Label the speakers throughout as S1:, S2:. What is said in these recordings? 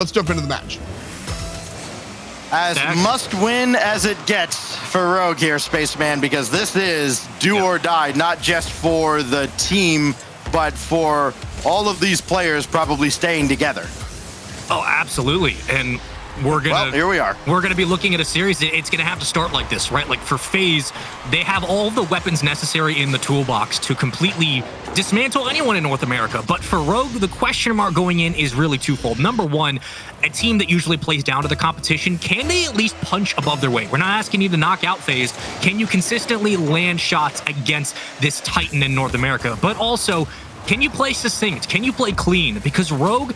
S1: Let's jump into the match.
S2: As must win as it gets for Rogue here, Spaceman, because this is do or die, not just for the team, but for all of these players probably staying together.
S3: Oh, absolutely. And we're gonna
S2: here we are.
S3: We're gonna be looking at a series. It's gonna have to start like this, right? Like for FaZe, they have all the weapons necessary in the toolbox to completely dismantle anyone in North America. But for Rogue, the question mark going in is really twofold. Number one, a team that usually plays down to the competition, can they at least punch above their weight? We're not asking you to knock out FaZe. Can you consistently land shots against this Titan in North America? But also, can you play succinct? Can you play clean? Because Rogue,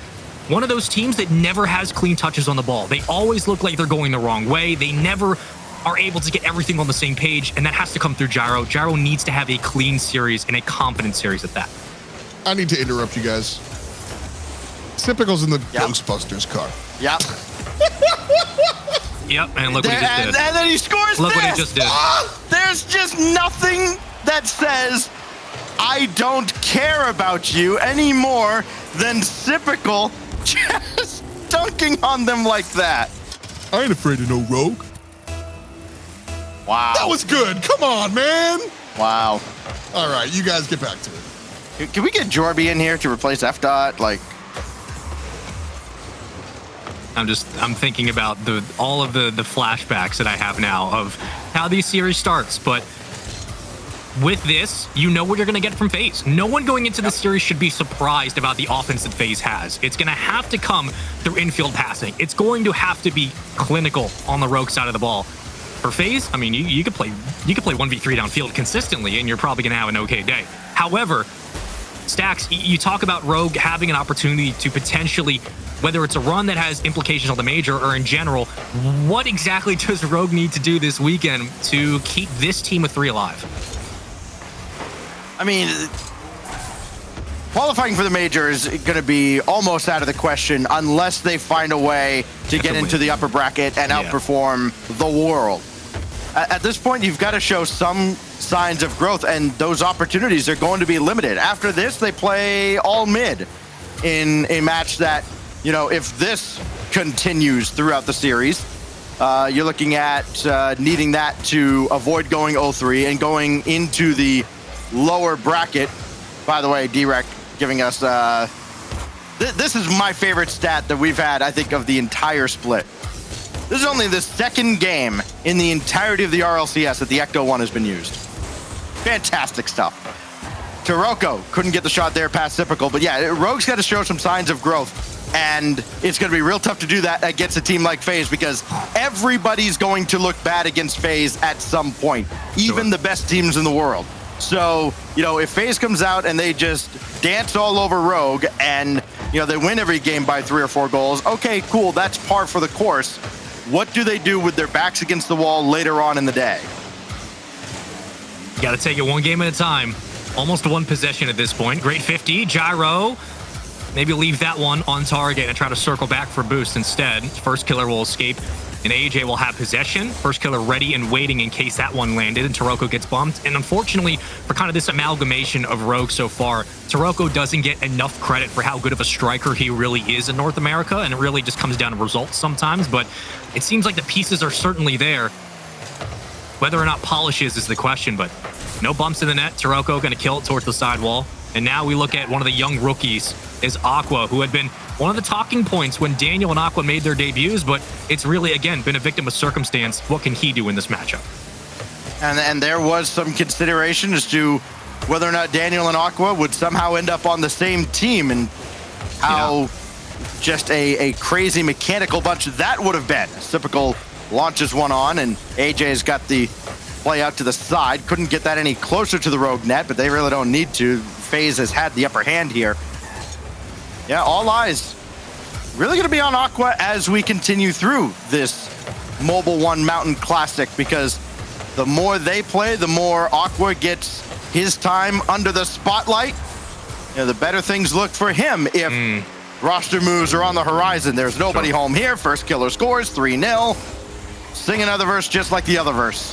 S3: one of those teams that never has clean touches on the ball. They always look like they're going the wrong way. They never are able to get everything on the same page, and that has to come through Gyro. Gyro needs to have a clean series and a confident series at that.
S1: I need to interrupt you guys. Typical's in the Ghostbusters car.
S2: Yep.
S3: Yep, and look what he just did.
S2: And then he scores
S3: Look
S2: this.
S3: what he just did.
S2: There's just nothing that says, I don't care about you any more than Typical just dunking on them like that.
S1: I ain't afraid of no Rogue.
S2: Wow.
S1: That was good. Come on, man.
S2: Wow.
S1: All right, you guys get back to it.
S2: Can we get Jorby in here to replace F-Dot? Like,
S3: I'm thinking about all of the flashbacks that I have now of how these series starts, but with this, you know what you're going to get from FaZe. No one going into the series should be surprised about the offense that FaZe has. It's going to have to come through infield passing. It's going to have to be clinical on the Rogue side of the ball. For FaZe, I mean, you could play 1v3 downfield consistently, and you're probably going to have an okay day. However, Stacks, you talk about Rogue having an opportunity to potentially, whether it's a run that has implications on the major or in general, what exactly does Rogue need to do this weekend to keep this team of 3 alive?
S2: I mean, qualifying for the major is going to be almost out of the question unless they find a way to get into the upper bracket and outperform the world. At this point, you've got to show some signs of growth, and those opportunities are going to be limited. After this, they play all mid in a match that, you know, if this continues throughout the series, you're looking at needing that to avoid going 0-3 and going into the lower bracket. By the way, D-Rec giving us this is my favorite stat that we've had, I think, of the entire split. This is only the second game in the entirety of the RLCS that the Ecto 1 has been used. Fantastic stuff. Taroko couldn't get the shot there past Typical, but yeah, Rogue's got to show some signs of growth, and it's going to be real tough to do that against a team like FaZe because everybody's going to look bad against FaZe at some point, even the best teams in the world. So, you know, if FaZe comes out and they just dance all over Rogue and, you know, they win every game by 3 or 4 goals, okay, cool, that's par for the course. What do they do with their backs against the wall later on in the day?
S3: You got to take it one game at a time. Almost one possession at this point. Great 50. Gyro. Maybe leave that one on target and try to circle back for boost instead. First killer will escape, and AJ will have possession. First killer ready and waiting in case that one landed, and Taroko gets bumped. And unfortunately, for kind of this amalgamation of Rogue so far, Taroko doesn't get enough credit for how good of a striker he really is in North America, and it really just comes down to results sometimes. But it seems like the pieces are certainly there. Whether or not polish is the question, but no bumps in the net. Taroko going to kill it towards the sidewall. And now we look at one of the young rookies, is Aqua, who had been one of the talking points when Daniel and Aqua made their debuts, but it's really, again, been a victim of circumstance. What can he do in this matchup?
S2: And there was some consideration as to whether or not Daniel and Aqua would somehow end up on the same team, and how just a crazy mechanical bunch that would have been. Typical launches one on, and AJ's got the play out to the side. Couldn't get that any closer to the Rogue net, but they really don't need to. FaZe has had the upper hand here. Yeah, all eyes really going to be on Aqua as we continue through this Mobile One Mountain Classic, because the more they play, the more Aqua gets his time under the spotlight. You know, the better things look for him if roster moves are on the horizon. There's nobody home here. First killer scores 3-0. Sing another verse just like the other verse.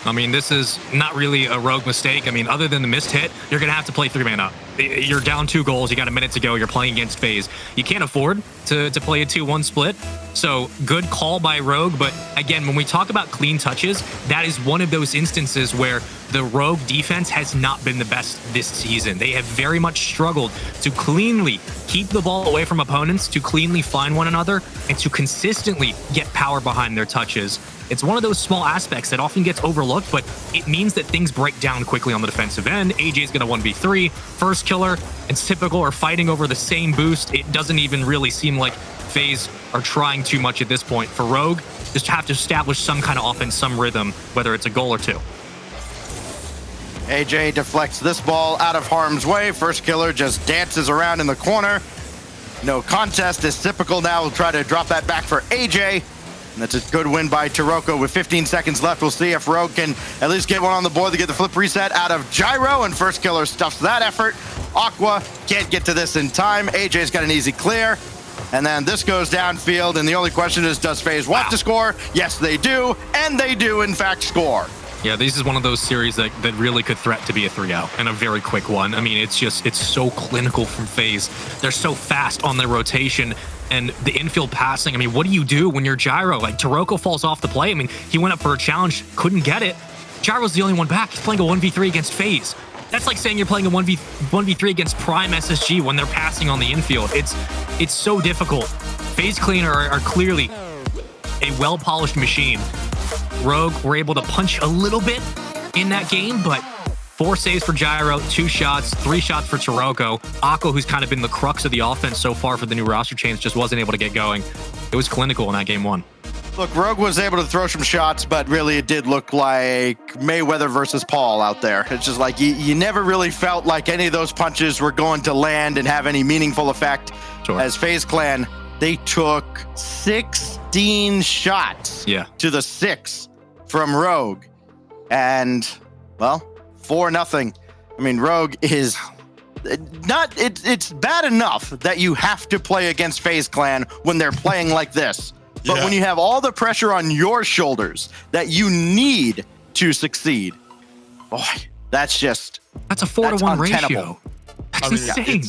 S3: I mean, this is not really a Rogue mistake. I mean, other than the missed hit, you're going to have to play 3-man up. You're down 2 goals. You got a minute to go. You're playing against FaZe. You can't afford to play a 2-1 split. So good call by Rogue. But again, when we talk about clean touches, that is one of those instances where the Rogue defense has not been the best this season. They have very much struggled to cleanly keep the ball away from opponents, to cleanly find one another, and to consistently get power behind their touches. It's one of those small aspects that often gets overlooked, but it means that things break down quickly on the defensive end. AJ's going to 1v3. First Killer and Typical are fighting over the same boost. It doesn't even really seem like FaZe are trying too much at this point. For Rogue, just have to establish some kind of offense, some rhythm, whether it's a goal or 2.
S2: AJ deflects this ball out of harm's way. First Killer just dances around in the corner. No contest is Typical now. Will try to drop that back for AJ. And that's a good win by Taroko with 15 seconds left. We'll see if Rogue can at least get one on the board to get the flip reset out of Gyro, and First Killer stuffs that effort. Aqua can't get to this in time. AJ's got an easy clear. And then this goes downfield, and the only question is, does FaZe want to score? Yes, they do, and they do, in fact, score.
S3: Yeah, this is one of those series that really could threat to be a 3-0 and a very quick one. I mean, it's so clinical from FaZe. They're so fast on their rotation and the infield passing. I mean, what do you do when you're Gyro? Like, Taroko falls off the play. I mean, he went up for a challenge, couldn't get it. Gyro's the only one back. He's playing a 1v3 against FaZe. That's like saying you're playing a 1v3 against Prime SSG when they're passing on the infield. It's so difficult. FaZe Clean are clearly a well-polished machine. Rogue were able to punch a little bit in that game, but 4 saves for Gyro, 2 shots, 3 shots for Taroko. Akko, who's kind of been the crux of the offense so far for the new roster change, just wasn't able to get going. It was clinical in that game 1.
S2: Look, Rogue was able to throw some shots, but really it did look like Mayweather versus Paul out there. It's just like you never really felt like any of those punches were going to land and have any meaningful effect.
S3: Sure.
S2: As FaZe Clan, they took 16 shots to the 6 from Rogue. And, well, 4-0. I mean, Rogue is not, it's bad enough that you have to play against FaZe Clan when they're playing like this. But when you have all the pressure on your shoulders that you need to succeed, boy, that's a
S3: 4-to-1 ratio. That's insane.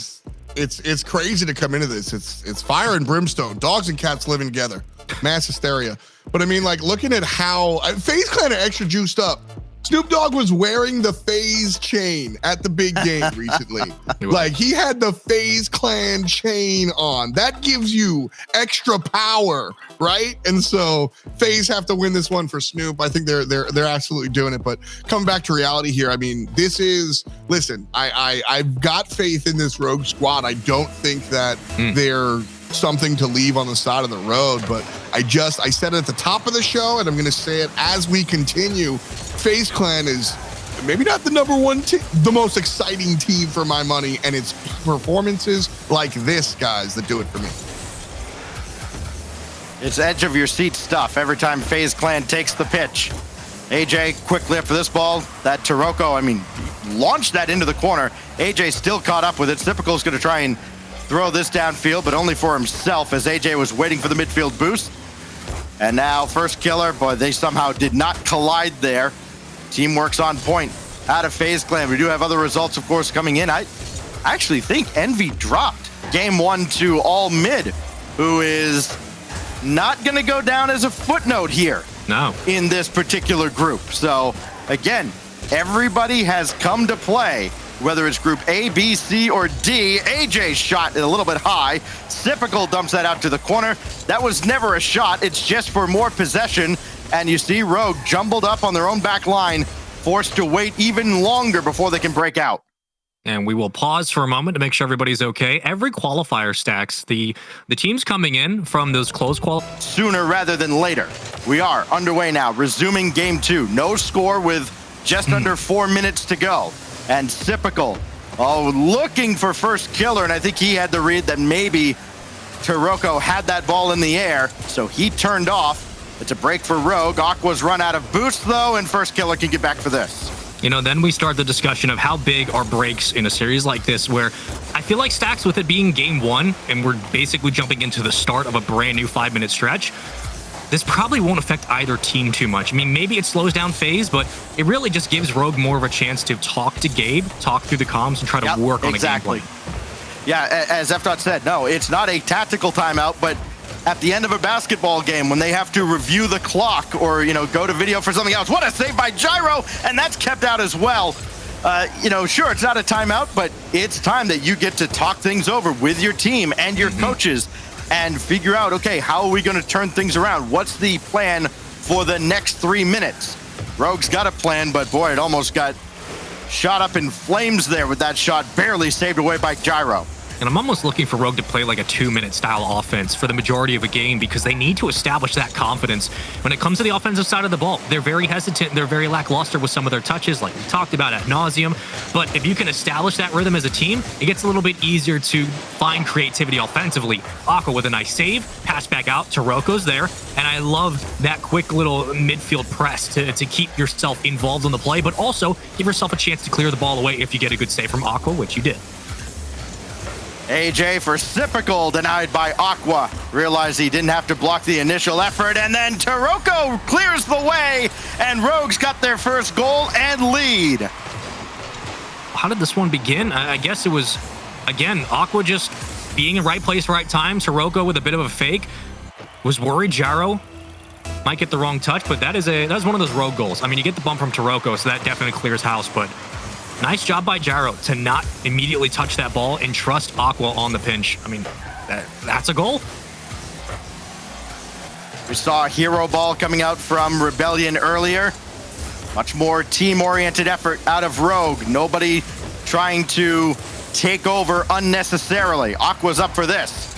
S1: It's crazy to come into this. It's fire and brimstone, dogs and cats living together, mass hysteria. But I mean, like, looking at how FaZe Clan are extra juiced up. Snoop Dogg was wearing the FaZe chain at the big game recently. Like, he had the FaZe Clan chain on. That gives you extra power, right? And so FaZe have to win this one for Snoop. I think they're absolutely doing it. But coming back to reality here, I mean, this is, listen, I've got faith in this Rogue squad. I don't think that they're something to leave on the side of the road, but I said it at the top of the show, and I'm going to say it as we continue. FaZe Clan is maybe not the number one the most exciting team for my money, and it's performances like this, guys, that do it for me.
S2: It's edge of your seat stuff every time FaZe Clan takes the pitch. AJ quickly up for this ball. That Taroko, I mean, launched that into the corner. AJ still caught up with it. Typical is going to try and throw this downfield, but only for himself, as AJ was waiting for the midfield boost. And now First Killer, boy, they somehow did not collide there. Teamwork's on point out of FaZe Clan. We do have other results, of course, coming in. I actually think Envy dropped game 1 to All Mid, who is not going to go down as a footnote here in this particular group. So, again, everybody has come to play. Whether it's group A, B, C, or D, AJ shot a little bit high. Typical dumps that out to the corner. That was never a shot. It's just for more possession. And you see Rogue jumbled up on their own back line, forced to wait even longer before they can break out.
S3: And we will pause for a moment to make sure everybody's okay. Every qualifier stacks. The teams coming in from those close
S2: sooner rather than later. We are underway now, resuming game 2. No score with just under 4 minutes to go. And Typical, looking for First Killer, and I think he had the read that maybe Taroko had that ball in the air, so he turned off. It's a break for Rogue. Aqua's run out of boost, though, and First Killer can get back for this.
S3: You know, then we start the discussion of how big are breaks in a series like this, where I feel like Stacks, with it being game 1, and we're basically jumping into the start of a brand new 5-minute stretch, this probably won't affect either team too much. I mean, maybe it slows down FaZe, but it really just gives Rogue more of a chance to talk to Gabe, talk through the comms, and try to work on a game plan.
S2: Yeah, as F-Dot said, no, it's not a tactical timeout, but at the end of a basketball game, when they have to review the clock or, go to video for something else, what a save by Gyro, and that's kept out as well. Sure, it's not a timeout, but it's time that you get to talk things over with your team and your coaches and figure out, okay, how are we going to turn things around? What's the plan for the next 3 minutes? Rogue's got a plan, but boy, it almost got shot up in flames there with that shot barely saved away by Gyro.
S3: And I'm almost looking for Rogue to play like a 2-minute style offense for the majority of a game because they need to establish that confidence. When it comes to the offensive side of the ball, they're very hesitant. They're very lackluster with some of their touches, like we talked about ad nauseum. But if you can establish that rhythm as a team, it gets a little bit easier to find creativity offensively. Aqua with a nice save, pass back out. Taroko's there. And I love that quick little midfield press to keep yourself involved in the play, but also give yourself a chance to clear the ball away if you get a good save from Aqua, which you did.
S2: AJ for Sipical, denied by Aqua. Realized he didn't have to block the initial effort, and then Taroko clears the way, and Rogues got their first goal and lead.
S3: How did this one begin? I guess it was, again, Aqua just being in right place, right time. Taroko with a bit of a fake. Was worried Gyro might get the wrong touch, but that was one of those Rogue goals. I mean, you get the bump from Taroko, so that definitely clears house, but nice job by Gyro to not immediately touch that ball and trust Aqua on the pinch. I mean, that's a goal.
S2: We saw a hero ball coming out from Rebellion earlier. Much more team-oriented effort out of Rogue. Nobody trying to take over unnecessarily. Aqua's up for this.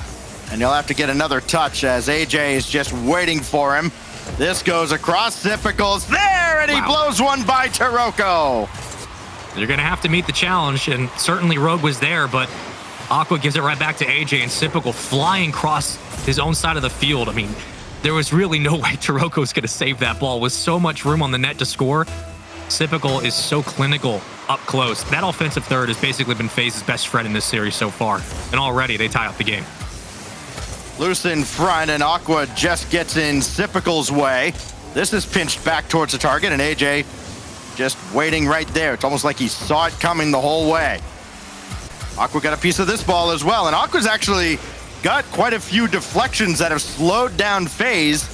S2: And he'll have to get another touch as AJ is just waiting for him. This goes across. Sipical's there, and he blows one by Taroko.
S3: You're going to have to meet the challenge, and certainly Rogue was there, but Aqua gives it right back to AJ, and Sipical flying across his own side of the field. I mean, there was really no way Taroko's going to save that ball. With so much room on the net to score, Sipical is so clinical up close. That offensive third has basically been FaZe's best friend in this series so far, and already they tie up the game.
S2: Loose in front, and Aqua just gets in Sipical's way. This is pinched back towards the target, and AJ just waiting right there. It's almost like he saw it coming the whole way. Aqua got a piece of this ball as well, and Aqua's actually got quite a few deflections that have slowed down FaZe,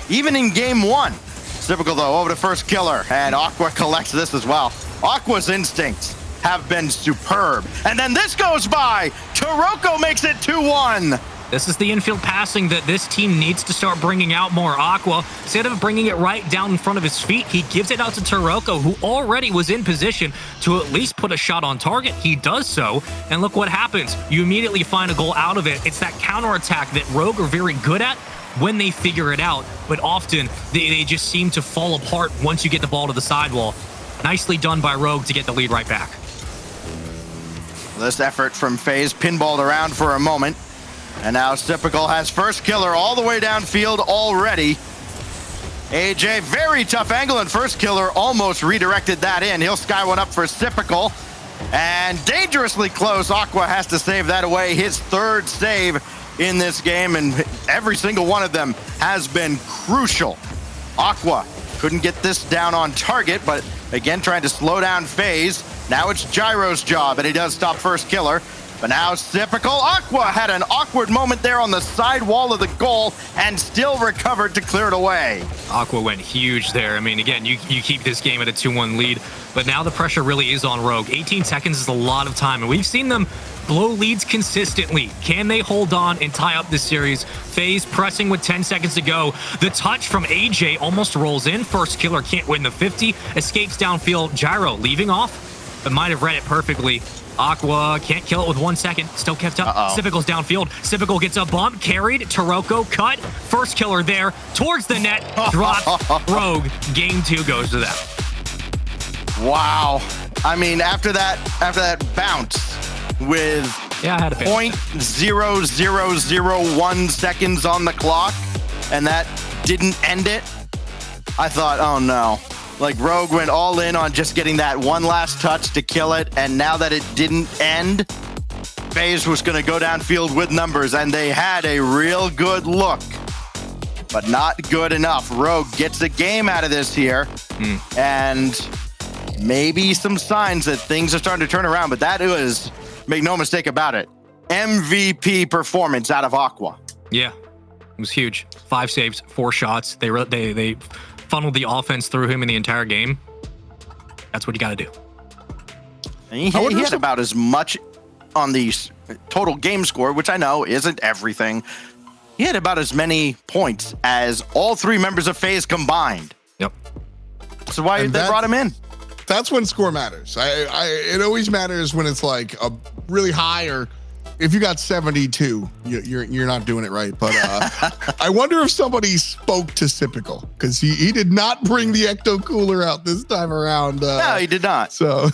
S2: even in game one. Sipical, though, over to first killer, and Aqua collects this as well. Aqua's instincts have been superb. And then this goes by. Taroko makes it 2-1.
S3: This is the infield passing that this team needs to start bringing out more. Aqua, instead of bringing it right down in front of his feet, he gives it out to Taroko, who already was in position to at least put a shot on target. He does so, and look what happens. You immediately find a goal out of it. It's that counterattack that Rogue are very good at when they figure it out, but often they just seem to fall apart once you get the ball to the sidewall. Nicely done by Rogue to get the lead right back.
S2: This effort from FaZe pinballed around for a moment. And now Sipical has first killer all the way downfield already. AJ, very tough angle, and first killer almost redirected that in. He'll sky one up for Sipical. And dangerously close. Aqua has to save that away. His third save in this game, and every single one of them has been crucial. Aqua couldn't get this down on target, but again, trying to slow down FaZe. Now it's Gyro's job, and he does stop first killer. But now Sipical. Aqua had an awkward moment there on the side wall of the goal and still recovered to clear it away.
S3: Aqua went huge there. I mean, again, you keep this game at a 2-1 lead, but now the pressure really is on Rogue. 18 seconds is a lot of time, and we've seen them blow leads consistently. Can they hold on and tie up this series? FaZe pressing with 10 seconds to go. The touch from AJ almost rolls in. First killer can't win the 50. Escapes downfield. Gyro leaving off, but might have read it perfectly. Aqua can't kill it with 1 second. Still kept up. Sipical's downfield. Sipical gets a bump. Carried. Taroko cut. First killer there. Towards the net. Dropped. Rogue. Game 2 goes to them.
S2: Wow. I mean, after that bounce with
S3: I had a
S2: 0.0001 seconds on the clock, and that didn't end it, I thought, oh no. Like, Rogue went all in on just getting that one last touch to kill it, and now that it didn't end, FaZe was going to go downfield with numbers, and they had a real good look but not good enough. Rogue gets a game out of this here, and maybe some signs that things are starting to turn around, but that was, make no mistake about it, MVP performance out of Aqua.
S3: Yeah, it was huge. 5 saves, 4 shots. They funneled the offense through him in the entire game. That's what you got to do.
S2: And he had about as much on the total game score, which I know isn't everything. He had about as many points as all 3 members of FaZe combined.
S3: Yep.
S2: That's why they brought him in.
S1: That's when score matters. It always matters when it's like a really high, or if you got 72, you're not doing it right. But I wonder if somebody spoke to Sypical, because he did not bring the Ecto Cooler out this time around.
S2: No, he did not.
S1: So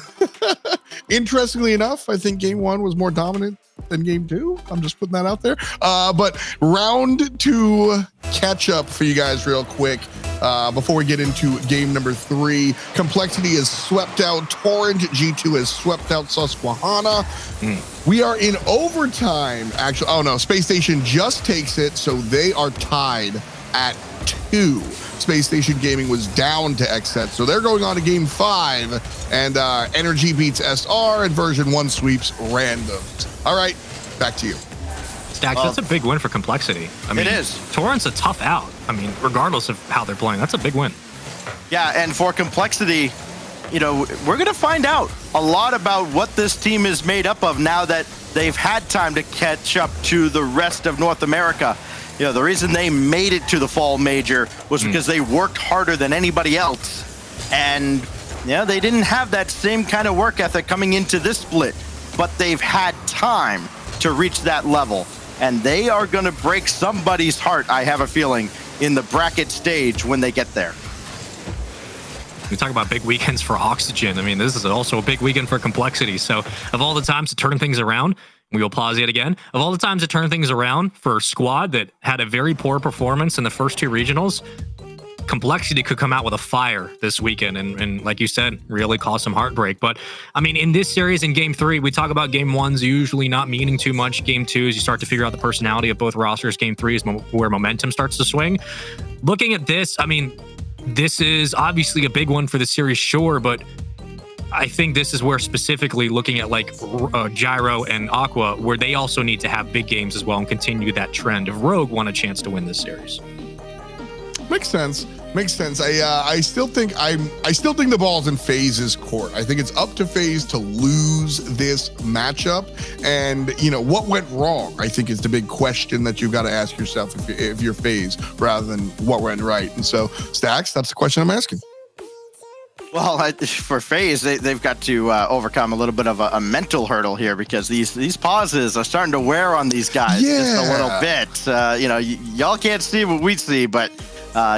S1: interestingly enough, I think game 1 was more dominant than game 2. I'm just putting that out there. But round 2 catch up for you guys real quick. Before we get into game number 3, Complexity has swept out Torrent. G2 has swept out Susquehanna. We are in overtime, actually. Oh no, Space Station just takes it, so they are tied at 2. Space Station Gaming was down to XSET, so they're going on to game 5, and Energy beats SR, and version 1 sweeps randoms. All right, back to you.
S3: Stacks, that's a big win for Complexity. I mean,
S2: it is.
S3: Torrent's a tough out. I mean, regardless of how they're playing, that's a big win.
S2: Yeah, and for Complexity, you know, we're going to find out a lot about what this team is made up of now that they've had time to catch up to the rest of North America. You know, the reason they made it to the fall major was because they worked harder than anybody else. And, you know, they didn't have that same kind of work ethic coming into this split, but they've had time to reach that level. And they are going to break somebody's heart, I have a feeling, in the bracket stage when they get there.
S3: We talk about big weekends for Oxygen. I mean, this is also a big weekend for Complexity. So of all the times to turn things around, we will pause it again. Of all the times to turn things around for a squad that had a very poor performance in the first 2 regionals, Complexity could come out with a fire this weekend and like you said, really cause some heartbreak. But I mean, in this series, in game 3, we talk about game 1s usually not meaning too much. Game 2s, you start to figure out the personality of both rosters. Game 3 is where momentum starts to swing. Looking at this, I mean, this is obviously a big one for the series, sure, but I think this is where specifically looking at like Gyro and Aqua, where they also need to have big games as well and continue that trend if Rogue want a chance to win this series.
S1: Makes sense. Makes sense. I still think the ball's in FaZe's court. I think it's up to FaZe to lose this matchup. And you know what went wrong, I think, is the big question that you've got to ask yourself if you're FaZe, rather than what went right. And so, Stacks, that's the question I'm asking.
S2: Well, for FaZe, they've got to overcome a little bit of a mental hurdle here, because these pauses are starting to wear on these guys just a little bit. You know, y'all can't see what we see, but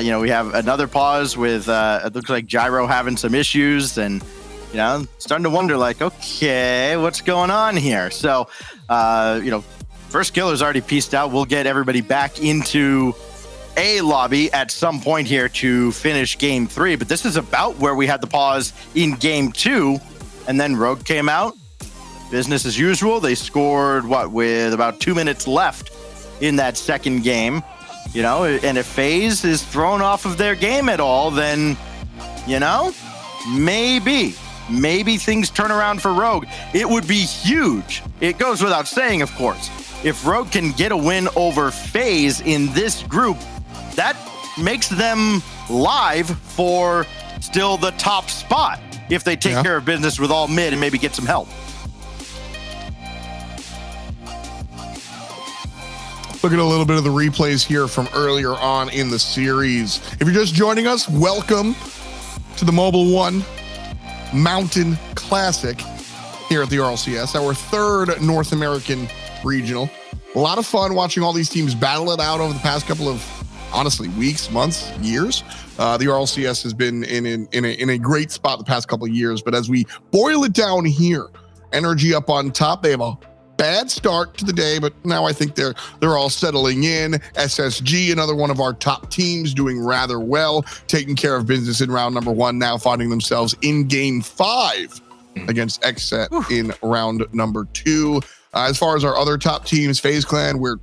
S2: you know, we have another pause with it looks like Gyro having some issues, and you know, starting to wonder like, okay, what's going on here? So, you know, first killer's already pieced out. We'll get everybody back into a lobby at some point here to finish game 3, but this is about where we had the pause in game 2, and then Rogue came out, business as usual. They scored with about 2 minutes left in that second game, you know, and if FaZe is thrown off of their game at all, then, you know, maybe things turn around for Rogue. It would be huge. It goes without saying, of course, if Rogue can get a win over FaZe in this group, that makes them live for still the top spot if they take care of business with all mid and maybe get some help.
S1: Look at a little bit of the replays here from earlier on in the series. If you're just joining us, welcome to the Mobile One Mountain Classic here at the RLCS, our 3rd North American regional. A lot of fun watching all these teams battle it out over the past couple of, honestly, weeks, months, years. The RLCS has been in a great spot the past couple of years, but as we boil it down here, Energy up on top. They have a bad start to the day, but now I think they're all settling in. SSG, another one of our top teams, doing rather well, taking care of business in round number 1, now finding themselves in game 5 against XSET in round number 2. As far as our other top teams, FaZe Clan, we're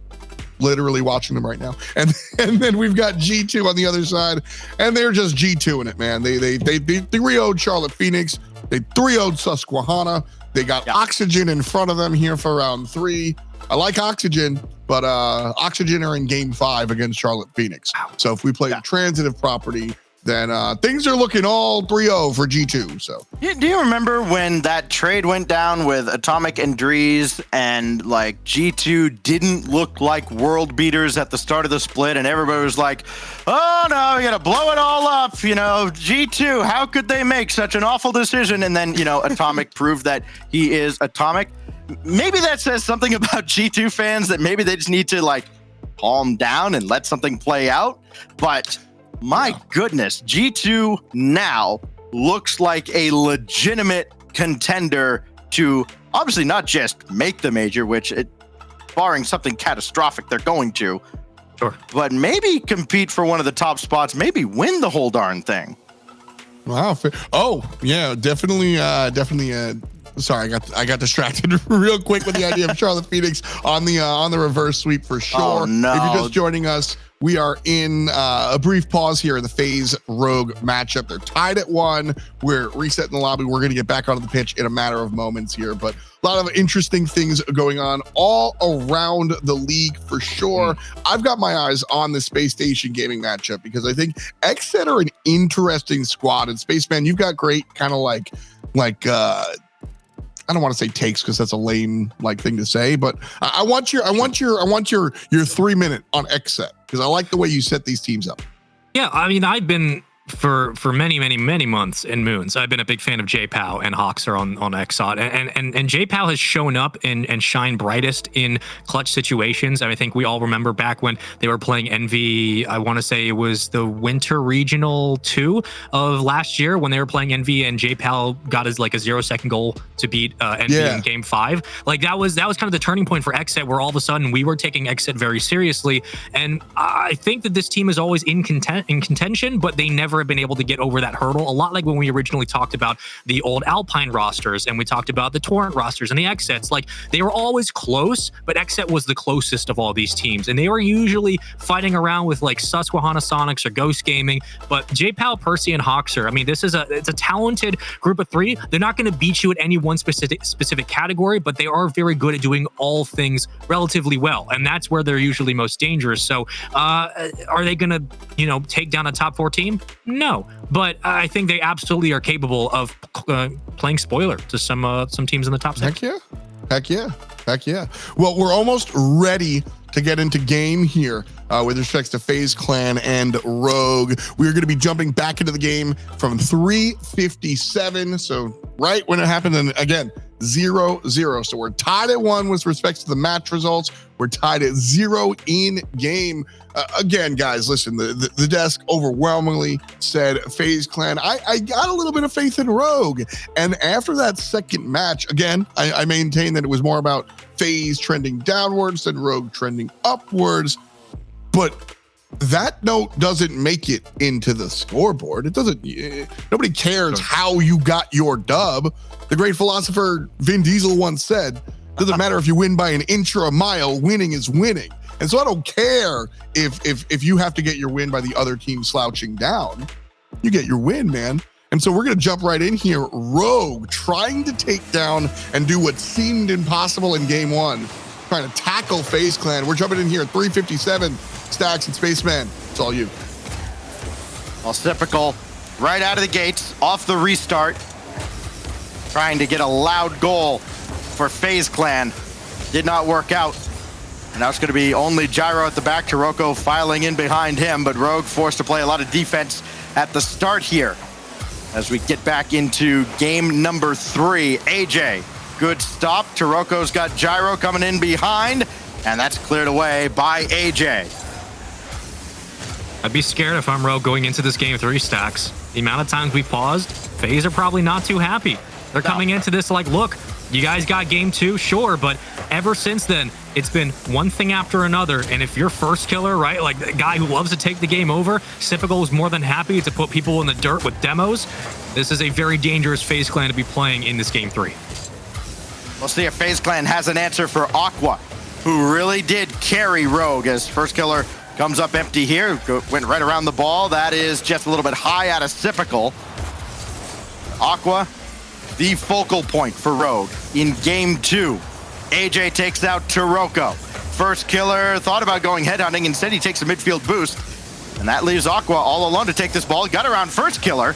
S1: literally watching them right now. And then we've got G2 on the other side, and they're just G2 in it, man. They 3-0'd Charlotte Phoenix. They 3-0'd Susquehanna. They got Oxygen in front of them here for round 3. I like Oxygen, but Oxygen are in game 5 against Charlotte Phoenix. So if we play the transitive property, then things are looking all 3-0 for G2. So
S2: do you remember when that trade went down with Atomic and Drees, and like G2 didn't look like world beaters at the start of the split, and everybody was like, oh no, we gotta blow it all up, you know, G2, how could they make such an awful decision? And then, you know, Atomic proved that he is Atomic. Maybe that says something about G2 fans, that maybe they just need to like calm down and let something play out. But my goodness, G2 now looks like a legitimate contender to obviously not just make the major, which, barring something catastrophic, they're going to.
S3: Sure.
S2: But maybe compete for one of the top spots, maybe win the whole darn thing.
S1: Wow. Oh, yeah, definitely. Sorry, I got distracted real quick with the idea of Charlotte Phoenix on the reverse sweep for sure.
S2: Oh, no.
S1: If you're just joining us, we are in a brief pause here in the FaZe Rogue matchup. They're tied at 1. We're resetting the lobby. We're going to get back onto the pitch in a matter of moments here, but a lot of interesting things going on all around the league for sure. I've got my eyes on the Space Station Gaming matchup because I think XSET are an interesting squad. And Spaceman, you've got great kind of like I don't want to say takes because that's a lame like thing to say, but I want your 3-minute on XSET because I like the way you set these teams up.
S3: Yeah, I mean, I've been for many months and moons, I've been a big fan of JPow and Hawkser on XOT, and JPow has shown up and shine brightest in clutch situations. I think we all remember back when they were playing Envy. I want to say it was the Winter Regional 2 of last year when they were playing Envy, and JPow got his like a 0-second goal to beat Envy in game 5. Like that was kind of the turning point for XSET, where all of a sudden we were taking XSET very seriously. And I think that this team is always in contention, but they never have been able to get over that hurdle. A lot like when we originally talked about the old Alpine rosters and we talked about the Torrent rosters and the XSETs. Like they were always close, but XSET was the closest of all these teams, and they were usually fighting around with like Susquehanna Sonics or Ghost Gaming. But JPow, Percy, and Hawkser, I mean, it's a talented group of 3. They're not going to beat you at any one specific category, but they are very good at doing all things relatively well, and that's where they're usually most dangerous. So are they going to take down a top 4 team? No, but I think they absolutely are capable of playing spoiler to some teams in the top 6.
S1: Heck yeah. Well, we're almost ready to get into game here with respect to FaZe Clan and Rogue. We are going to be jumping back into the game from 3:57. So right when it happened, and again, 0-0. So we're tied at 1 with respect to the match results. We're tied at 0 in game. Again, guys, listen, the desk overwhelmingly said FaZe Clan. I got a little bit of faith in Rogue. And after that second match, again, I maintain that it was more about FaZe trending downwards than Rogue trending upwards. But that note doesn't make it into the scoreboard. It doesn't, nobody cares how you got your dub. The great philosopher Vin Diesel once said, doesn't matter if you win by an inch or a mile, winning is winning. And so I don't care if you have to get your win by the other team slouching down. You get your win, man. And so we're going to jump right in here. Rogue trying to take down and do what seemed impossible in game 1, trying to tackle FaZe Clan. We're jumping in here at 3:57. Stacks and Spaceman, it's all you.
S2: Well, typical, right out of the gates, off the restart, trying to get a loud goal for FaZe Clan. Did not work out. And now it's going to be only Gyro at the back. Taroko filing in behind him, but Rogue forced to play a lot of defense at the start here. As we get back into game number 3, AJ, good stop. Taroko's got Gyro coming in behind, and that's cleared away by AJ.
S3: I'd be scared if I'm Rogue going into this game 3, Stacks. The amount of times we paused, FaZe are probably not too happy. They're coming into this like, look, you guys got game 2, sure, but ever since then, it's been one thing after another. And if you're first killer, right, like the guy who loves to take the game over, Sypical is more than happy to put people in the dirt with demos. This is a very dangerous FaZe Clan to be playing in this game 3.
S2: We'll see if FaZe Clan has an answer for Aqua, who really did carry Rogue as first killer comes up empty here. Went right around the ball. That is just a little bit high out of Sypical. Aqua, the focal point for Rogue in game 2. AJ takes out Taroko. First killer thought about going headhunting. Instead, he takes a midfield boost. And that leaves Aqua all alone to take this ball. Got around first killer,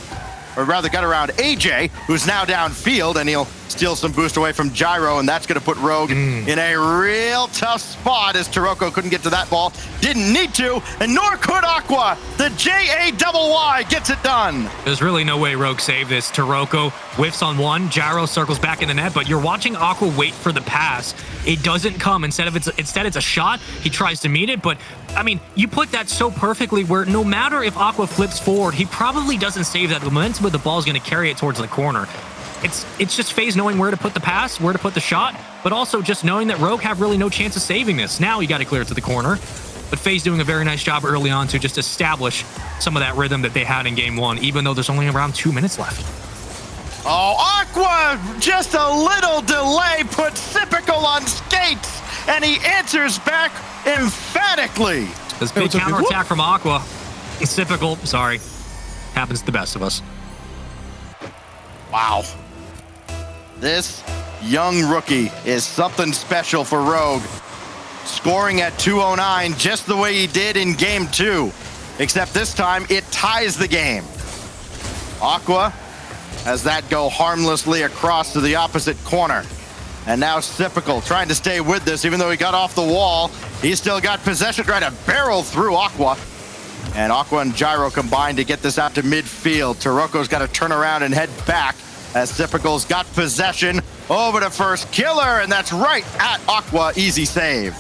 S2: or rather got around AJ, who's now downfield, and he'll steal some boost away from Gyro, and that's going to put Rogue in a real tough spot as Taroko couldn't get to that ball. Didn't need to, and nor could Aqua. The JAYY gets it done.
S3: There's really no way Rogue saved this. Taroko whiffs on one, Gyro circles back in the net, but you're watching Aqua wait for the pass. It doesn't come. Instead, it's a shot. He tries to meet it, but I mean, you put that so perfectly where no matter if Aqua flips forward, he probably doesn't save that momentum, but the ball's going to carry it towards the corner. It's just FaZe knowing where to put the pass, where to put the shot, but also just knowing that Rogue have really no chance of saving this. Now you got to clear it to the corner, but FaZe doing a very nice job early on to just establish some of that rhythm that they had in game 1, even though there's only around 2 minutes left.
S2: Oh, Aqua, just a little delay, put Sypical on skates, and he answers back emphatically.
S3: This big counterattack from Aqua. Sypical, sorry, happens to the best of us.
S2: Wow. This young rookie is something special for Rogue. Scoring at 2:09 just the way he did in game 2. Except this time it ties the game. Aqua has that go harmlessly across to the opposite corner. And now Sypical trying to stay with this, even though he got off the wall. He's still got possession, trying to barrel through Aqua. And Aqua and Gyro combined to get this out to midfield. Taroko's got to turn around and head back as Sypical's got possession over to first killer, and that's right at Aqua. Easy save.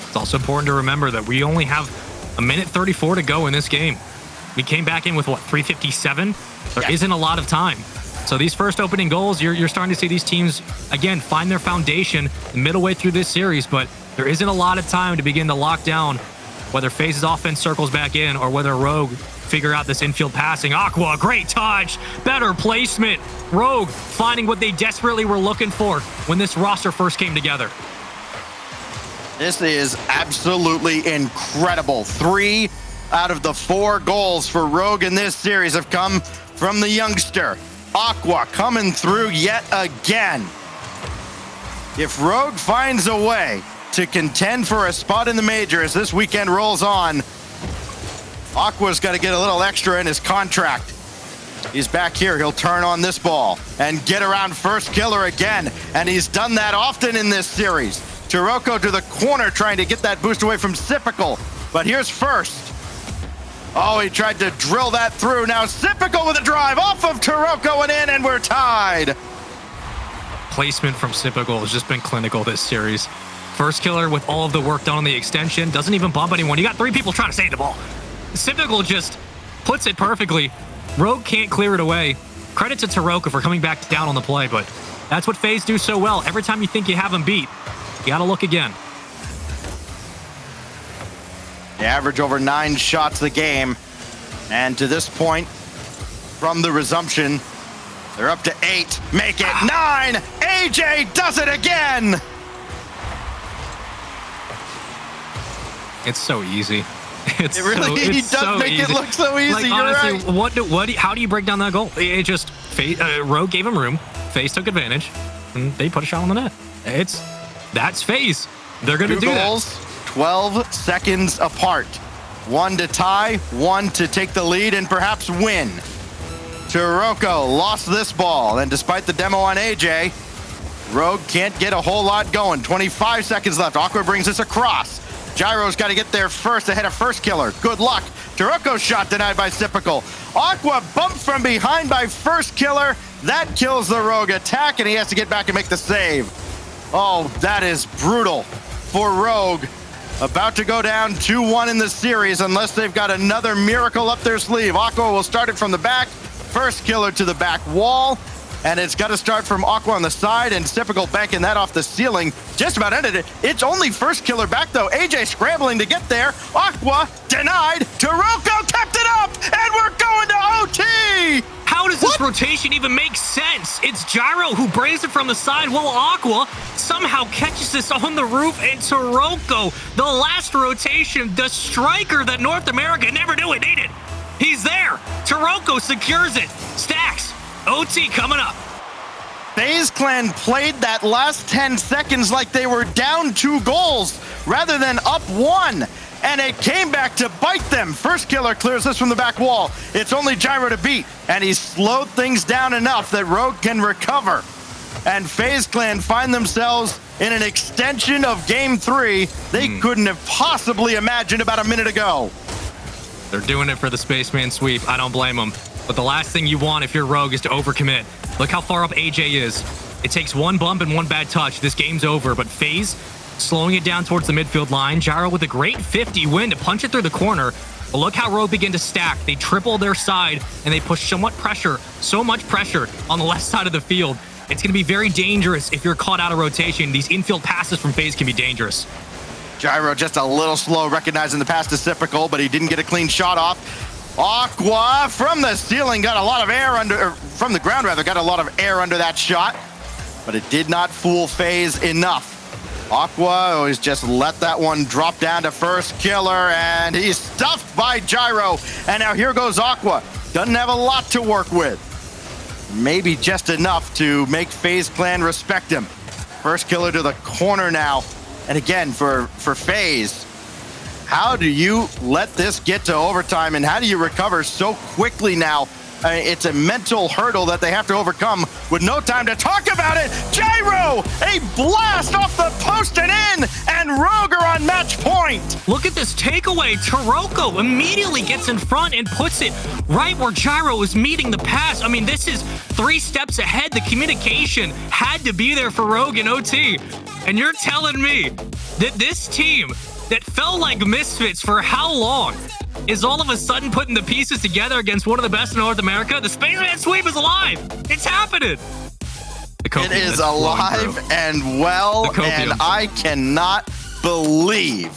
S3: It's also important to remember that we only have 1:34 to go in this game. We came back in with, what, 3:57? There isn't a lot of time. So these first opening goals, you're starting to see these teams, again, find their foundation middle way through this series, but there isn't a lot of time to begin to lock down whether FaZe's offense circles back in or whether Rogue figure out this infield passing. Aqua, great touch, better placement. Rogue finding what they desperately were looking for when this roster first came together.
S2: This is absolutely incredible. 3 out of the 4 goals for Rogue in this series have come from the youngster. Aqua coming through yet again. If Rogue finds a way to contend for a spot in the major as this weekend rolls on, Aqua's got to get a little extra in his contract. He's back here. He'll turn on this ball and get around first killer again. And he's done that often in this series. Taroko to the corner trying to get that boost away from Sypical. But here's first. Oh, he tried to drill that through. Now Sypical with a drive off of Taroko and in, and we're tied.
S3: Placement from Sypical has just been clinical this series. First killer with all of the work done on the extension. Doesn't even bump anyone. You got 3 people trying to save the ball. Sypical just puts it perfectly. Rogue can't clear it away. Credit to Taroko for coming back down on the play, but that's what FaZe do so well. Every time you think you have him beat, you got to look again.
S2: They average over 9 shots a game. And to this point, from the resumption, they're up to 8. Make it 9. AJ does it again.
S3: It's so easy.
S2: It really does make it look so easy.
S3: Like,
S2: you're
S3: honestly,
S2: right.
S3: How do you break down that goal? It just Rogue gave him room. FaZe took advantage, and they put a shot on the net. That's FaZe. They're going to do
S2: goals,
S3: that.
S2: 12 seconds apart. 1 to tie, 1 to take the lead and perhaps win. Taroko lost this ball, and despite the demo on AJ, Rogue can't get a whole lot going. 25 seconds left. Aqua brings this across. Gyro's got to get there first ahead of first killer. Good luck. Taroko's shot denied by Sypical. Aqua bumped from behind by first killer. That kills the Rogue attack, and he has to get back and make the save. Oh, that is brutal for Rogue. About to go down 2-1 in the series unless they've got another miracle up their sleeve. Aqua will start it from the back. First killer to the back wall. And it's got to start from Aqua on the side, and Sypical banking that off the ceiling. Just about ended it. It's only first killer back, though. AJ scrambling to get there. Aqua denied. Taroko kept it up, and we're going to OT!
S3: How How does this rotation even make sense? It's Gyro who braves it from the side while Aqua somehow catches this on the roof, and Taroko, the last rotation, the striker that North America never knew it needed. He's there. Taroko secures it. Stacks. OT coming up.
S2: FaZe Clan played that last 10 seconds like they were down 2 goals rather than up 1. And it came back to bite them. First killer clears this from the back wall. It's only Gyro to beat, and he slowed things down enough that Rogue can recover. And FaZe Clan find themselves in an extension of Game 3 they couldn't have possibly imagined about a minute ago.
S3: They're doing it for the Spaceman sweep. I don't blame them. But the last thing you want if you're Rogue is to overcommit. Look how far up AJ is. It takes one bump and one bad touch. This game's over, but FaZe slowing it down towards the midfield line. Gyro with a great 50 win to punch it through the corner. But look how Rogue begin to stack. They triple their side, and they push so much pressure on the left side of the field. It's going to be very dangerous if you're caught out of rotation. These infield passes from FaZe can be dangerous.
S2: Gyro just a little slow recognizing the pass to Cyprical, but he didn't get a clean shot off. Aqua from the ceiling got a lot of air from the ground rather, got a lot of air under that shot, but it did not fool FaZe enough. Aqua always just let that one drop down to first killer, and he's stuffed by Gyro. And now here goes Aqua. Doesn't have a lot to work with. Maybe just enough to make FaZe Clan respect him. First killer to the corner now. And again, for FaZe, how do you let this get to overtime, and how do you recover so quickly now? It's a mental hurdle that they have to overcome with no time to talk about it. Gyro, a blast off the post and in, and Rogue are on match point.
S3: Look at this takeaway. Taroko immediately gets in front and puts it right where Gyro is meeting the pass. I mean, this is 3 steps ahead. The communication had to be there for Rogue and OT. And you're telling me that this team that felt like misfits for how long is all of a sudden putting the pieces together against one of the best in North America? The Spaceman sweep is alive. It's happening.
S2: It is alive and well, and I cannot believe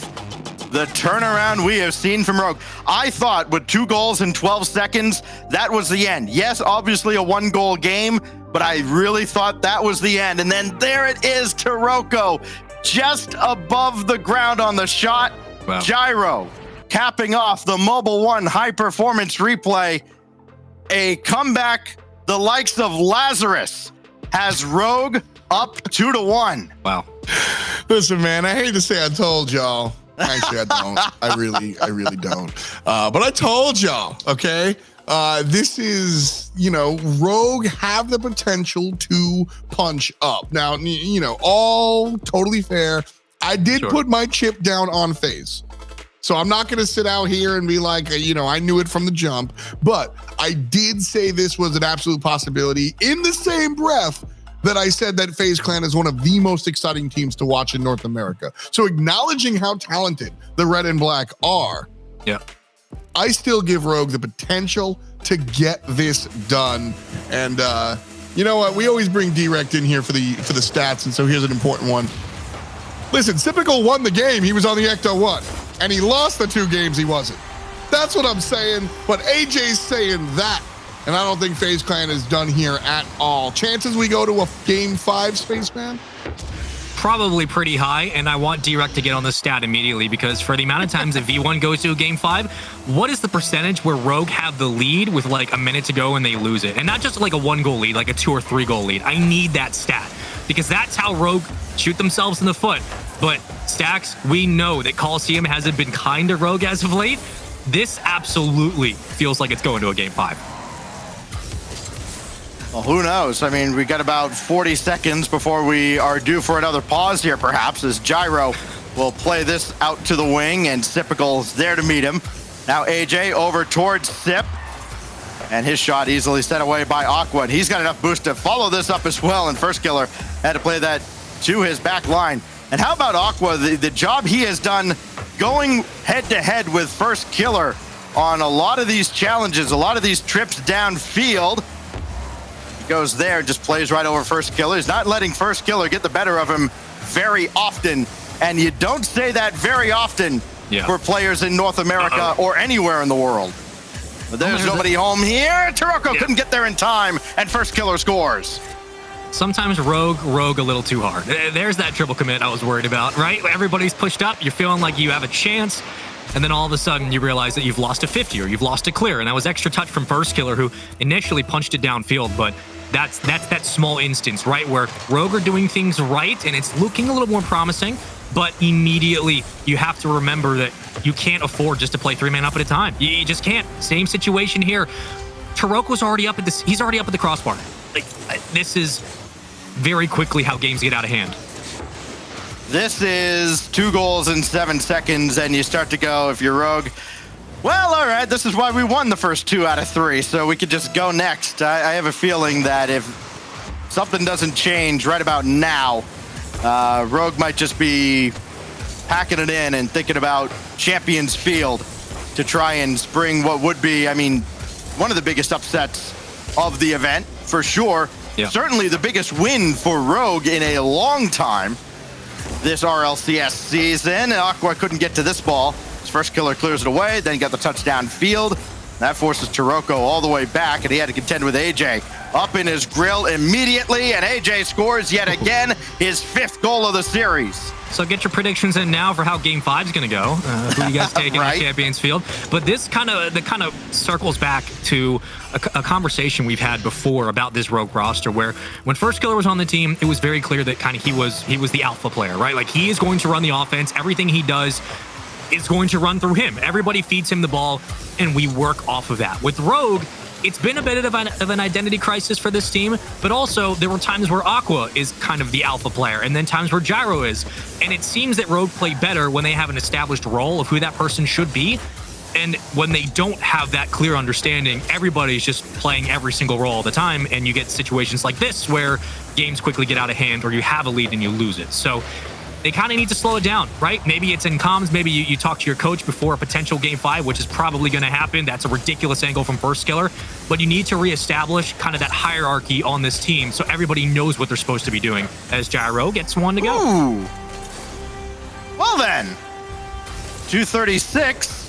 S2: the turnaround we have seen from Rogue. I thought with 2 goals in 12 seconds, that was the end. Yes, obviously a 1-goal game, but I really thought that was the end. And then there it is, Taroko, just above the ground on the shot.
S3: Wow.
S2: Gyro capping off the Mobile One high-performance replay. A comeback the likes of Lazarus has Rogue up 2-1.
S3: Wow.
S1: Listen, man, I hate to say I told y'all. Actually, I don't. I really don't. But I told y'all, okay? This is, Rogue have the potential to punch up. Now, all totally fair. I did put my chip down on FaZe. So I'm not going to sit out here and be like, I knew it from the jump. But I did say this was an absolute possibility in the same breath that I said that FaZe Clan is one of the most exciting teams to watch in North America. So acknowledging how talented the Red and Black are, I still give Rogue the potential to get this done. And you know what? We always bring Direct in here for the stats, and so here's an important one. Listen, Cyprical won the game. He was on the Ecto 1, and he lost the 2 games he wasn't. That's what I'm saying, but AJ's saying that. And I don't think FaZe Clan is done here at all. Chances we go to a Game 5, Spaceman?
S3: Probably pretty high, and I want Direct to get on the stat immediately, because for the amount of times that V1 goes to a Game 5, what is the percentage where Rogue have the lead with like a minute to go and they lose it? And not just like a 1-goal lead, like a 2 or 3 goal lead. I need that stat, because that's how Rogue shoot themselves in the foot. But Stacks, we know that Coliseum hasn't been kind to Rogue as of late. This absolutely feels like it's going to a Game 5.
S2: Well, who knows? I mean, we got about 40 seconds before we are due for another pause here, perhaps, as Gyro will play this out to the wing, and Cyprical's there to meet him. Now AJ over towards Sip, and his shot easily sent away by Aqua. And he's got enough boost to follow this up as well, and First Killer had to play that to his back line. And how about Aqua, the job he has done going head-to-head with First Killer on a lot of these challenges, a lot of these trips downfield. Goes there, just plays right over First Killer. He's not letting First Killer get the better of him very often, and you don't say that very often for players in North America or anywhere in the world. But there's nobody home here. Taroko couldn't get there in time, and first killer scores.
S3: Sometimes rogue a little too hard. There's that triple commit I was worried about, right? Everybody's pushed up. You're feeling like you have a chance. And then all of a sudden you realize that you've lost a 50 or you've lost a clear. And that was extra touch from first killer, who initially punched it downfield. But that's that small instance, right? Where rogue are doing things right and it's looking a little more promising. But immediately you have to remember that you can't afford just to play 3-man up at a time. You just can't. Same situation here. Taroko's already up at this. He's already up at the crossbar. Like, this is very quickly how games get out of hand.
S2: This is 2 goals in 7 seconds, and you start to go, if you're rogue, well, all right, this is why we won the first 2 out of 3, so we could just go next. I have a feeling that if something doesn't change right about now, rogue might just be packing it in and thinking about Champions Field to try and spring what would be, I mean, one of the biggest upsets of the event, for sure.
S3: Yeah.
S2: Certainly the biggest win for rogue in a long time this RLCS season. And Aqua couldn't get to this ball. His first killer clears it away, then he got the touchdown field. That forces Taroko all the way back, and he had to contend with AJ. Up in his grill immediately, and AJ scores yet again his 5th goal of the series.
S3: So get your predictions in now for how Game 5 is going to go. Who you guys taking
S2: Right.
S3: in the Champions Field? But this kind of circles back to a conversation we've had before about this rogue roster, where when first killer was on the team, it was very clear that kind of he was the alpha player, right? Like, he is going to run the offense. Everything he does is going to run through him. Everybody feeds him the ball, and we work off of that. With rogue, it's been a bit of an identity crisis for this team, but also there were times where Aqua is kind of the alpha player, and then times where Gyro is. And it seems that rogue play better when they have an established role of who that person should be. And when they don't have that clear understanding, everybody's just playing every single role all the time, and you get situations like this where games quickly get out of hand, or you have a lead and you lose it. So they kind of need to slow it down, right? Maybe it's in comms. Maybe you talk to your coach before a potential Game 5, which is probably going to happen. That's a ridiculous angle from first killer. But you need to reestablish kind of that hierarchy on this team so everybody knows what they're supposed to be doing, as Gyro gets one to go.
S2: Ooh. Well then, 236.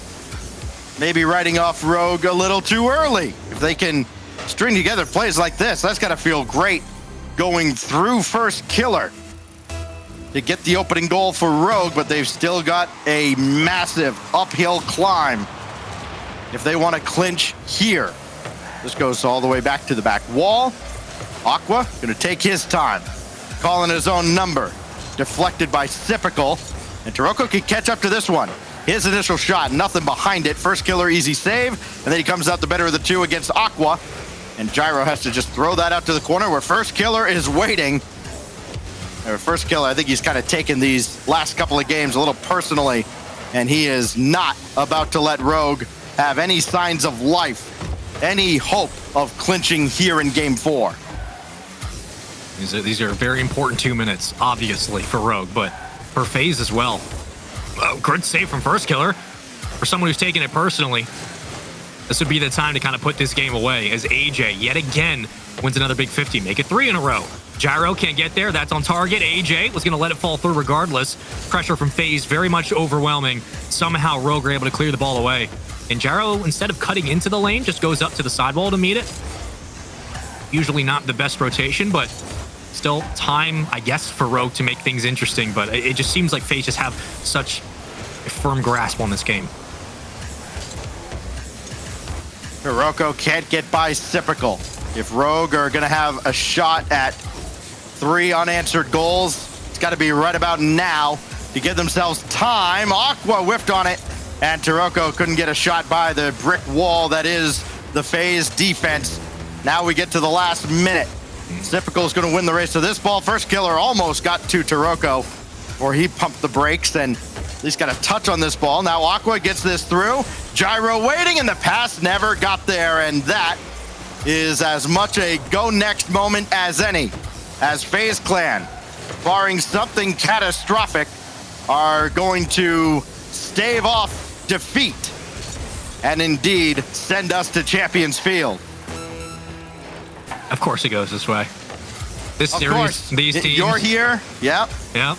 S2: Maybe writing off rogue a little too early. If they can string together plays like this, that's got to feel great going through first killer to get the opening goal for rogue, but they've still got a massive uphill climb if they want to clinch here. This goes all the way back to the back wall. Aqua gonna take his time, calling his own number. Deflected by Sypical, and Taroko can catch up to this one. His initial shot, nothing behind it. First killer, easy save, and then he comes out the better of the 2 against Aqua, and Gyro has to just throw that out to the corner where first killer is waiting. First killer, I think he's kind of taken these last couple of games a little personally, and he is not about to let rogue have any signs of life, any hope of clinching here in Game 4.
S3: These are very important 2 minutes, obviously, for rogue, but for FaZe as well. Oh, good save from first killer. For someone who's taking it personally, this would be the time to kind of put this game away, as AJ yet again wins another big 50, make it 3 in a row. Gyro can't get there. That's on target. AJ was going to let it fall through regardless. Pressure from FaZe very much overwhelming. Somehow rogue were able to clear the ball away. And Gyro, instead of cutting into the lane, just goes up to the sidewall to meet it. Usually not the best rotation, but still time, I guess, for rogue to make things interesting. But it just seems like FaZe just have such a firm grasp on this game.
S2: Taroko can't get by Sypical. If rogue are going to have a shot at 3 unanswered goals, it's got to be right about now to give themselves time. Aqua whiffed on it, and Taroko couldn't get a shot by the brick wall that is the FaZe defense. Now we get to the last minute. Sypical is going to win the race to this ball. First killer almost got to Taroko before he pumped the brakes and at least got a touch on this ball. Now Aqua gets this through. Gyro waiting, and the pass never got there, and that is as much a go next moment as any, as FaZe Clan, barring something catastrophic, are going to stave off defeat and indeed send us to Champions Field.
S3: Of course it goes this way. This
S2: Of
S3: series,
S2: course.
S3: these teams.
S2: You're here. Yep.
S3: Yep.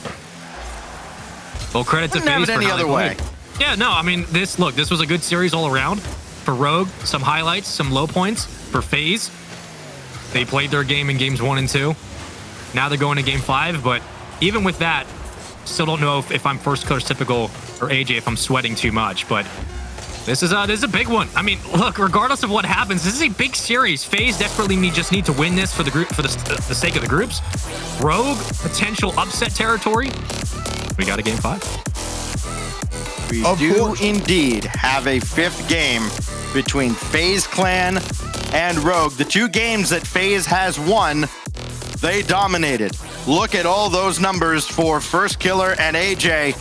S3: Well, credit to
S2: Wouldn't have
S3: FaZe
S2: it
S3: for
S2: any
S3: how they
S2: other way.
S3: played. Yeah, no, I mean, this was a good series all around. For Rogue, some highlights, some low points. For FaZe, they played their game in games 1 and 2. Now they're going to game 5, but even with that, still don't know if I'm first killer typical or AJ if I'm sweating too much, but this is a big one. I mean, look, regardless of what happens, this is a big series. FaZe desperately just need to win this for the group, for the sake of the groups. Rogue, potential upset territory. We got a game 5.
S2: We do indeed have a 5th game between FaZe Clan and Rogue. The 2 games that FaZe has won, they dominated. Look at all those numbers for First Killer and AJ.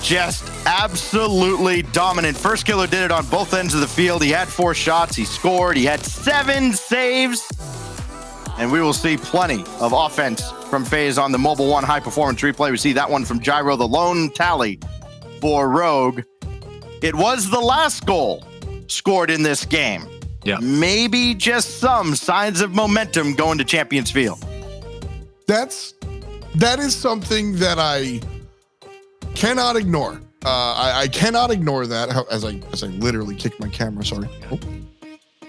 S2: Just absolutely dominant. First Killer did it on both ends of the field. He had 4 shots. He scored. He had 7 saves. And we will see plenty of offense from FaZe on the Mobile 1 high-performance replay. We see that one from Gyro, the lone tally for Rogue. It was the last goal scored in this game.
S3: Yeah.
S2: Maybe just some signs of momentum going to Champions Field.
S1: That is something that I cannot ignore. I cannot ignore that as I literally kicked my camera. Sorry. Oh.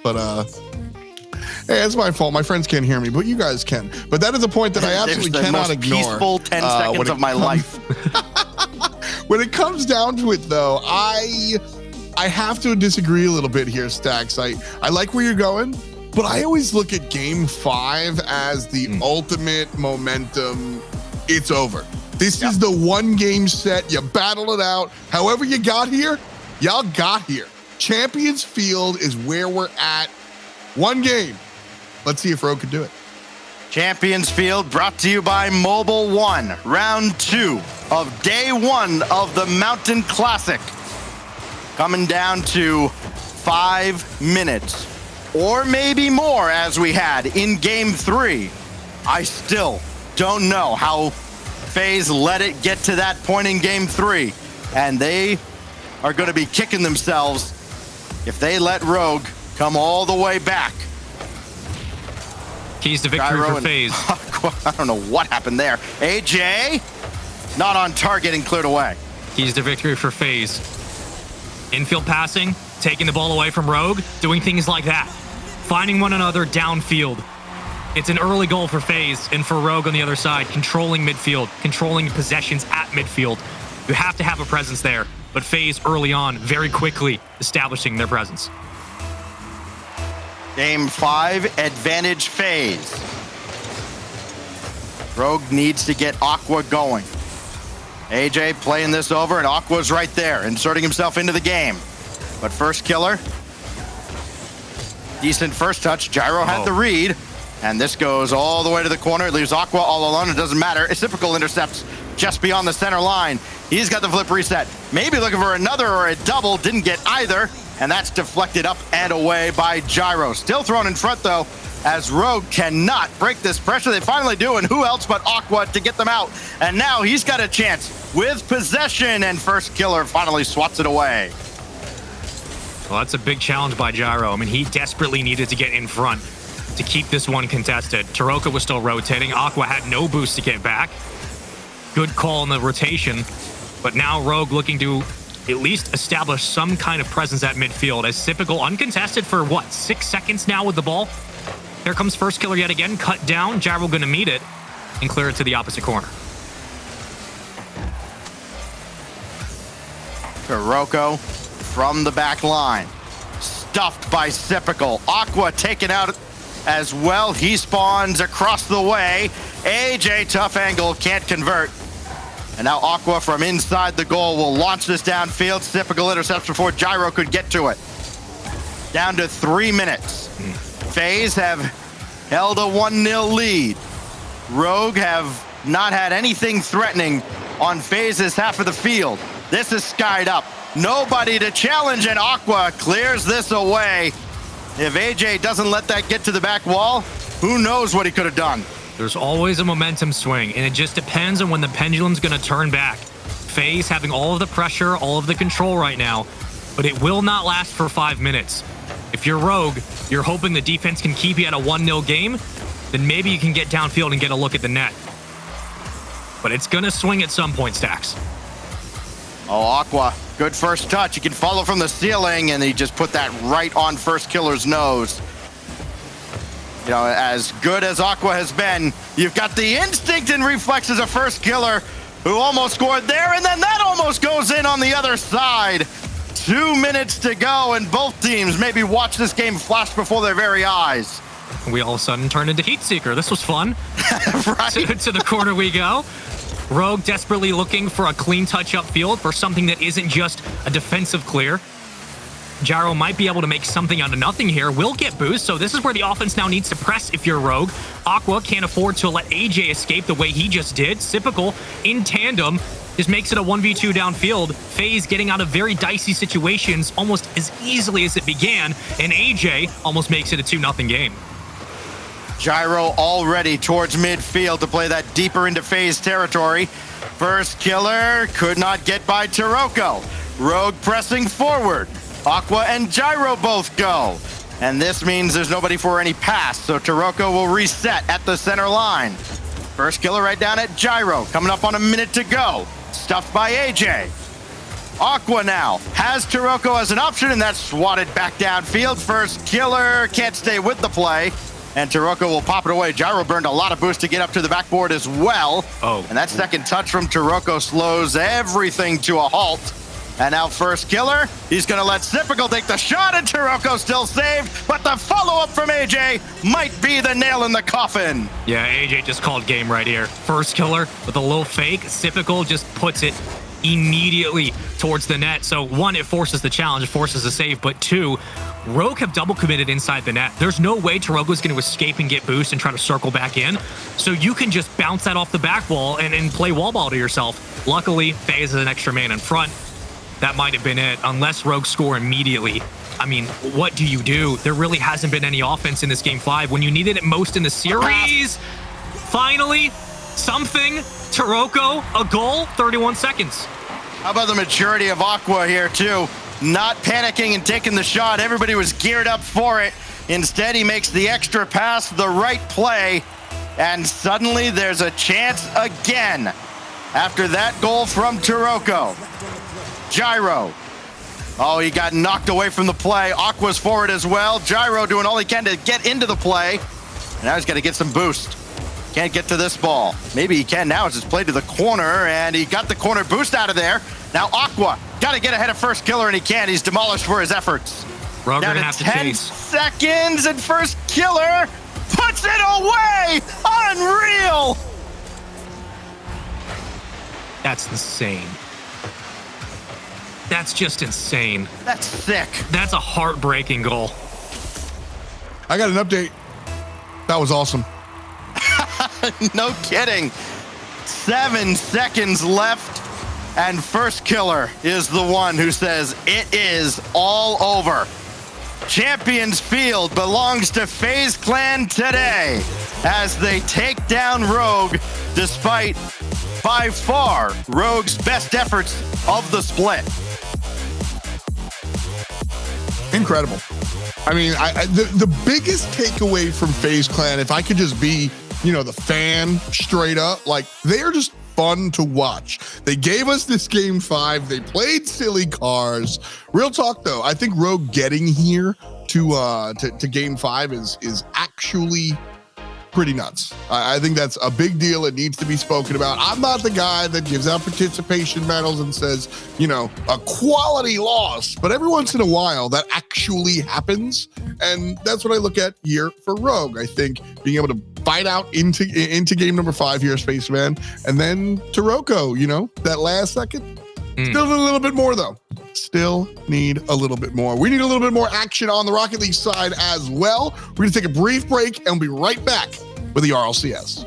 S1: But hey, it's my fault. My friends can't hear me, but you guys can. But that is a point that I absolutely cannot ignore.
S2: Peaceful 10 seconds of my life.
S1: When it comes down to it, though, I have to disagree a little bit here, Stacks. I like where you're going, but I always look at Game 5 as the ultimate momentum. It's over. This is the 1 game set. You battle it out. However you got here, y'all got here. Champions Field is where we're at. 1 game. Let's see if Rogue can do it.
S2: Champions Field brought to you by Mobile 1. Round 2 of day 1 of the Mountain Classic. Coming down to 5 minutes. Or maybe more as we had in Game 3. I still don't know how FaZe let it get to that point in Game 3. And they are going to be kicking themselves if they let Rogue come all the way back.
S3: Keys to victory for FaZe.
S2: I don't know what happened there. AJ, not on target and cleared away.
S3: Keys to victory for FaZe. Infield passing, taking the ball away from Rogue, doing things like that. Finding one another downfield. It's an early goal for FaZe, and for Rogue on the other side, controlling midfield, controlling possessions at midfield. You have to have a presence there, but FaZe early on, very quickly establishing their presence.
S2: Game 5, advantage FaZe. Rogue needs to get Aqua going. AJ playing this over, and Aqua's right there, inserting himself into the game. But First Killer, decent first touch. Gyro had the read, and this goes all the way to the corner. It leaves Aqua all alone. It doesn't matter. Typical intercepts just beyond the center line. He's got the flip reset. Maybe looking for another or a double. Didn't get either, and that's deflected up and away by Gyro. Still thrown in front, though, as Rogue cannot break this pressure. They finally do, and who else but Aqua to get them out? And now he's got a chance with possession, and First Killer finally swats it away.
S3: Well, that's a big challenge by Gyro. I mean, he desperately needed to get in front to keep this one contested. Taroka was still rotating. Aqua had no boost to get back. Good call in the rotation. But now Rogue looking to at least establish some kind of presence at midfield, as typical uncontested for, what, 6 seconds now with the ball? Here comes First Killer yet again, cut down. Gyro going to meet it and clear it to the opposite corner.
S2: Kuroko from the back line. Stuffed by Sipical. Aqua taken out as well. He spawns across the way. AJ, tough angle, can't convert. And now Aqua from inside the goal will launch this downfield. Sipical intercepts before Gyro could get to it. Down to 3 minutes. FaZe have held a 1-0 lead. Rogue have not had anything threatening on FaZe's half of the field. This is skied up. Nobody to challenge, and Aqua clears this away. If AJ doesn't let that get to the back wall, who knows what he could have done.
S3: There's always a momentum swing, and it just depends on when the pendulum's going to turn back. FaZe having all of the pressure, all of the control right now, but it will not last for 5 minutes. If you're Rogue, you're hoping the defense can keep you at a 1-0 game, then maybe you can get downfield and get a look at the net. But it's going to swing at some point, Stacks.
S2: Oh, Aqua Good first touch. He can follow from the ceiling, and he just put that right on First Killer's nose. You know, as good as Aqua has been, you've got the instinct and reflexes of First Killer, who almost scored there, and then that almost goes in on the other side. 2 minutes to go, and both teams maybe watch this game flash before their very eyes.
S3: We all of a sudden turned into Heat Seeker. This was fun.
S2: Right?
S3: To the corner we go. Rogue desperately looking for a clean touch upfield for something that isn't just a defensive clear. Gyro might be able to make something out of nothing here. Will get boost, so this is where the offense now needs to press if you're Rogue. Aqua can't afford to let AJ escape the way he just did. Sypical in tandem just makes it a 1v2 downfield. FaZe getting out of very dicey situations almost as easily as it began, and AJ almost makes it a 2-0 game.
S2: Gyro already towards midfield to play that deeper into FaZe territory. First Killer could not get by Taroko. Rogue pressing forward. Aqua and Gyro both go. And this means there's nobody for any pass, so Taroko will reset at the center line. First Killer right down at Gyro, coming up on a minute to go. Stuffed by AJ. Aqua now has Taroko as an option, and that's swatted back downfield. First Killer can't stay with the play, and Taroko will pop it away. Gyro burned a lot of boost to get up to the backboard as well. And that second touch from Taroko slows everything to a halt. And now First Killer, he's going to let Sypical take the shot, and Taroko still saved, but the follow-up from AJ might be the nail in the coffin.
S3: Yeah, AJ just called game right here. First Killer with a little fake. Sypical just puts it immediately towards the net. So one, it forces the challenge, it forces a save, but two, Rogue have double committed inside the net. There's no way Tarogo's going to escape and get boost and try to circle back in. So you can just bounce that off the back wall and play wall ball to yourself. Luckily, FaZe is an extra man in front. That might have been it, unless Rogue score immediately. I mean, what do you do? There really hasn't been any offense in this game 5 when you needed it most in the series. Finally, something. Taroko, a goal, 31 seconds.
S2: How about the maturity of Aqua here, too? Not panicking and taking the shot. Everybody was geared up for it. Instead, he makes the extra pass, the right play, and suddenly there's a chance again. After that goal from Taroko. Gyro. Oh, he got knocked away from the play. Aqua's forward as well. Gyro doing all he can to get into the play. And now he's got to get some boost. Can't get to this ball. Maybe he can now as it's played to the corner, and he got the corner boost out of there. Now Aqua got to get ahead of First Killer, and he can. He's demolished for his efforts.
S3: Rogue
S2: Down
S3: gonna
S2: to
S3: have to
S2: 10
S3: chase.
S2: seconds, and First Killer puts it away. Unreal.
S3: That's insane. That's just insane.
S2: That's sick.
S3: That's a heartbreaking goal.
S1: I got an update. That was awesome.
S2: No kidding. 7 seconds left, and First Killer is the one who says it is all over. Champions Field belongs to FaZe Clan today as they take down Rogue, despite by far Rogue's best efforts of the split.
S1: Incredible. I mean, the biggest takeaway from FaZe Clan, if I could just be, you know, the fan straight up, like, they're just fun to watch. They gave us this game 5. They played silly cars. Real talk, though, I think Rogue getting here to game 5 is actually pretty nuts. I think that's a big deal. It needs to be spoken about. I'm not the guy that gives out participation medals and says, you know, a quality loss, but every once in a while that actually happens. And that's what I look at here for Rogue. I think being able to fight out into game number 5 here, Spaceman, and then Taroko, you know, that last second. Still need a little bit more, though. Still need a little bit more. We need a little bit more action on the Rocket League side as well. We're going to take a brief break and we'll be right back with the RLCS.